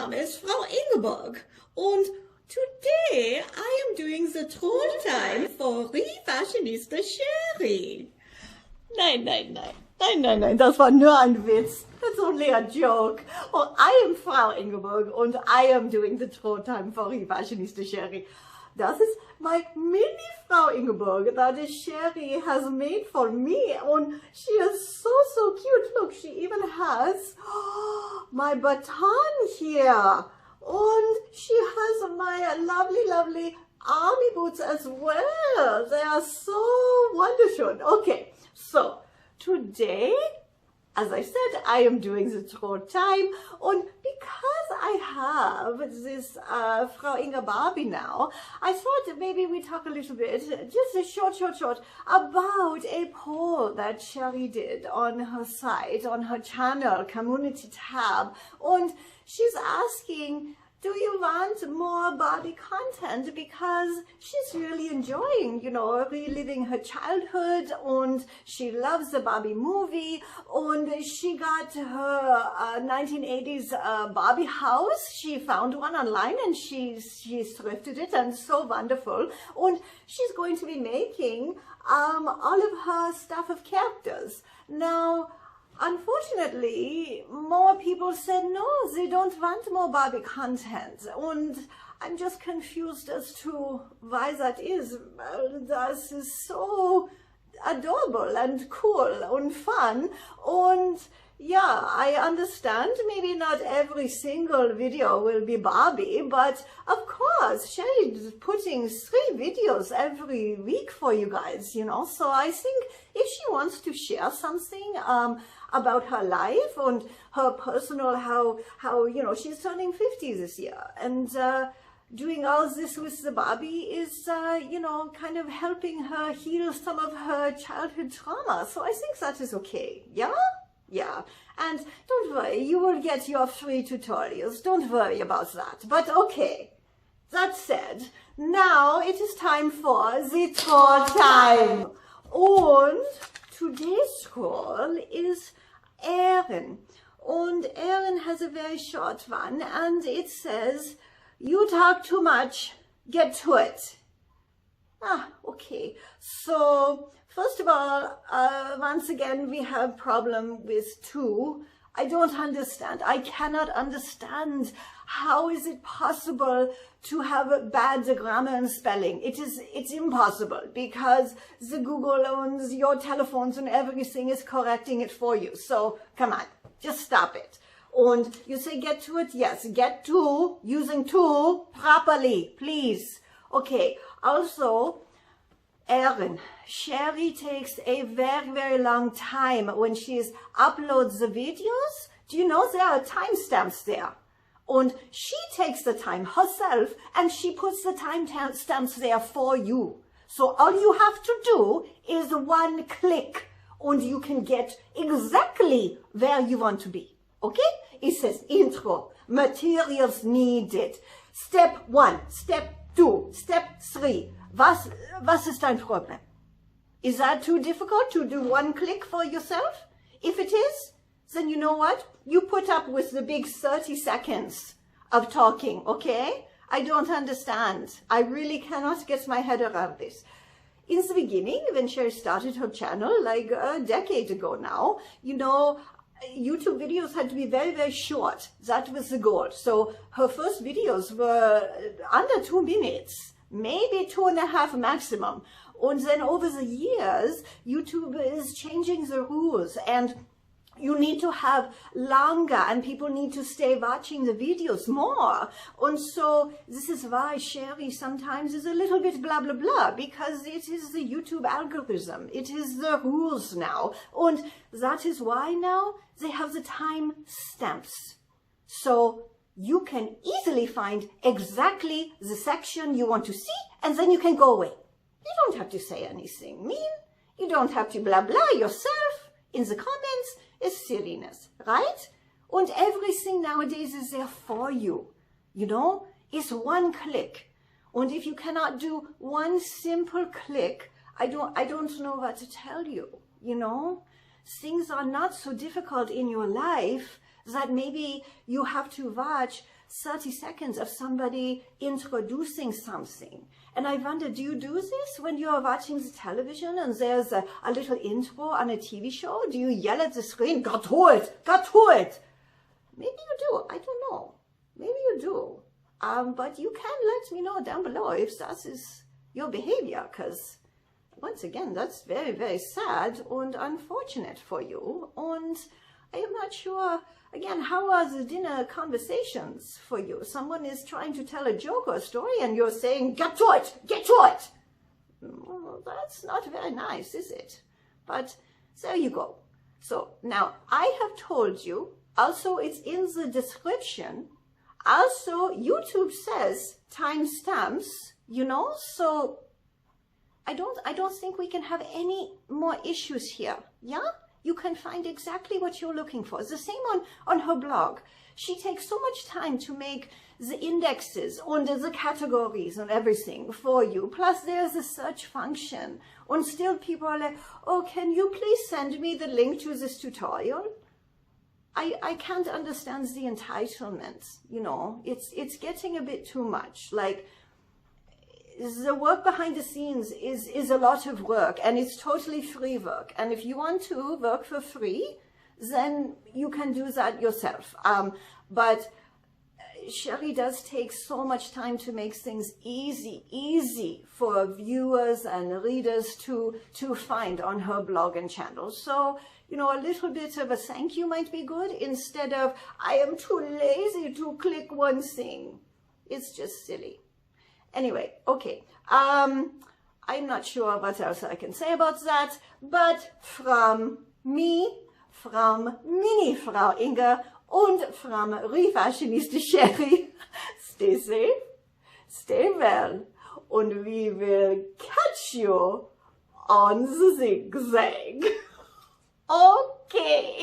Name ist Frau Ingeborg und today I am doing the troll time for Refashionista Sheri. Nein, das war nur ein Witz. That's only a joke. Oh, I am Frau Ingeborg und I am doing the troll time for Refashionista Sheri. Das ist my mini Frau Ingeborg that Sheri has made for me, and she is so cute. Look, she even has my baton here, and she has my lovely army boots as well. They are so wonderful. Okay, so today, as I said, I am doing the troll time, and because I have this Frau Inge Barbie now, I thought maybe we talk a little bit, just a short, about a poll that Sheri did on her site, on her channel, community tab, and she's asking, do you want more Barbie content? Because she's really enjoying, you know, reliving her childhood, and she loves the Barbie movie, and she got her 1980s Barbie house. She found one online and she thrifted it, and so wonderful. And she's going to be making all of her stuff of characters. Now, unfortunately, more people said no, they don't want more Barbie content, and I'm just confused as to why that is. That is so adorable and cool and fun, and yeah, I understand maybe not every single video will be Barbie, but of course Sheri's putting 3 videos every week for you guys, you know, so I think if she wants to share something about her life and her personal, how you know, she's turning 50 this year, and doing all this with the Barbie is, you know, kind of helping her heal some of her childhood trauma. So I think that is okay. Yeah, and don't worry, you will get your free tutorials. Don't worry about that. But okay, that said, now it is time for the troll time. And today's troll is Erin. And Erin has a very short one, and it says, "You talk too much, get to it." Okay, so first of all, once again, we have problem with 2. I don't understand. I cannot understand how is it possible to have bad grammar and spelling. It's impossible, because the Google owns your telephones and everything is correcting it for you. So come on, just stop it. And you say get to it? Yes, get to, using to properly, please. Okay, also, Erin, Sheri takes a very long time when she uploads the videos. Do you know there are timestamps there? And she takes the time herself and she puts the timestamps there for you. So all you have to do is 1 click and you can get exactly where you want to be. Okay? It says intro, materials needed, step 1, step 2, step 3. Was ist dein Problem? Is that too difficult to do 1 click for yourself? If it is, then you know what? You put up with the big 30 seconds of talking, okay? I don't understand. I really cannot get my head around this. In the beginning, when Sheri started her channel, like a decade ago now, you know, YouTube videos had to be very short. That was the goal. So her first videos were under 2 minutes. Maybe 2.5 maximum. And then over the years, YouTube is changing the rules, and you need to have longer, and people need to stay watching the videos more. And so this is why Sheri sometimes is a little bit blah because it is the YouTube algorithm. It is the rules now. And that is why now they have the time stamps. So you can easily find exactly the section you want to see, and then you can go away. You don't have to say anything mean. You don't have to blah yourself in the comments. It's silliness, right? And everything nowadays is there for you. You know, it's 1 click. And if you cannot do 1 simple click, I don't know what to tell you, you know? Things are not so difficult in your life that maybe you have to watch 30 seconds of somebody introducing something. And I wonder, do you do this when you are watching the television and there's a little intro on a TV show? Do you yell at the screen, "Got to it, got to it"? Maybe you do, I don't know. Maybe you do. But you can let me know down below if that is your behavior, because once again, that's very, very sad and unfortunate for you. And I am not sure, again, how are the dinner conversations for you? Someone is trying to tell a joke or a story and you're saying, "Get to it, get to it." Well, that's not very nice, is it? But there you go. So now I have told you, also it's in the description. Also, YouTube says timestamps, you know, so I don't think we can have any more issues here. Yeah? You can find exactly what you're looking for. The same on her blog. She takes so much time to make the indexes and the categories and everything for you. Plus there's a search function. And still people are like, "Oh, can you please send me the link to this tutorial?" I can't understand the entitlement, you know. It's getting a bit too much. Like, the work behind the scenes is a lot of work, and it's totally free work. And if you want to work for free, then you can do that yourself. But Sheri does take so much time to make things easy for viewers and readers to find on her blog and channel. So, you know, a little bit of a thank you might be good instead of, "I am too lazy to click one thing." It's just silly. Anyway, okay. I'm not sure what else I can say about that, but from me, from Mini Frau Inge und from Refashionista Sheri, stay safe, stay well, and we will catch you on the zigzag. Okay.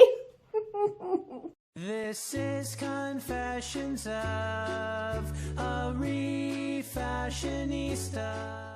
This is Confessions of a Refashionista.